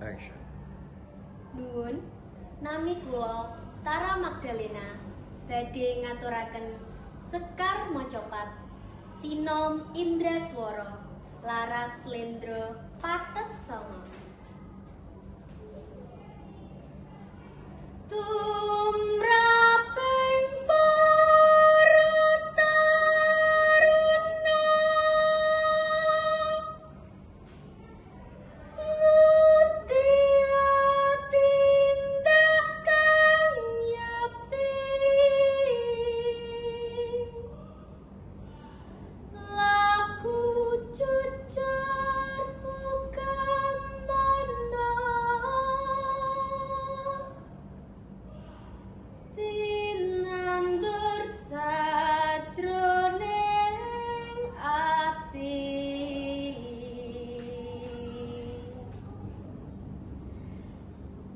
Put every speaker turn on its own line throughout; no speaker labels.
Action.
Nuwun, nami kula Tara Magdalena badhe ngaturaken Sekar Mocopat Sinom Indraswara Laras Slendra Pathet Sanga. Tumraping para taruna ngutia tindak kang yakti laku jujur mukamana tinandur sajroning ati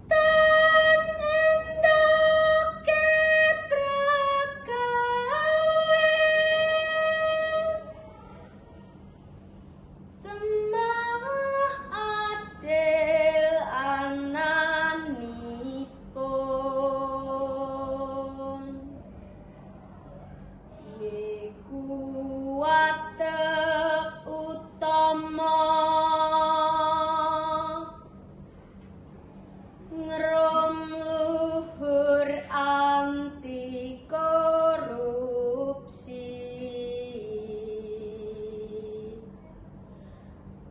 tan endake prakawis temah adil ananipun iku watek utama ngrum luhur anti korupsi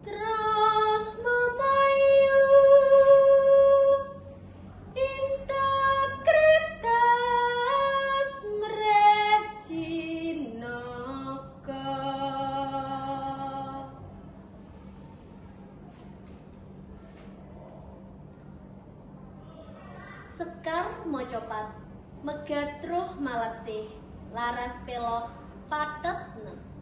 terus memayu integritas mreh jinaka. Sekar Mocopat Megatruh Malatsih Laras Pelok Pathet Nem.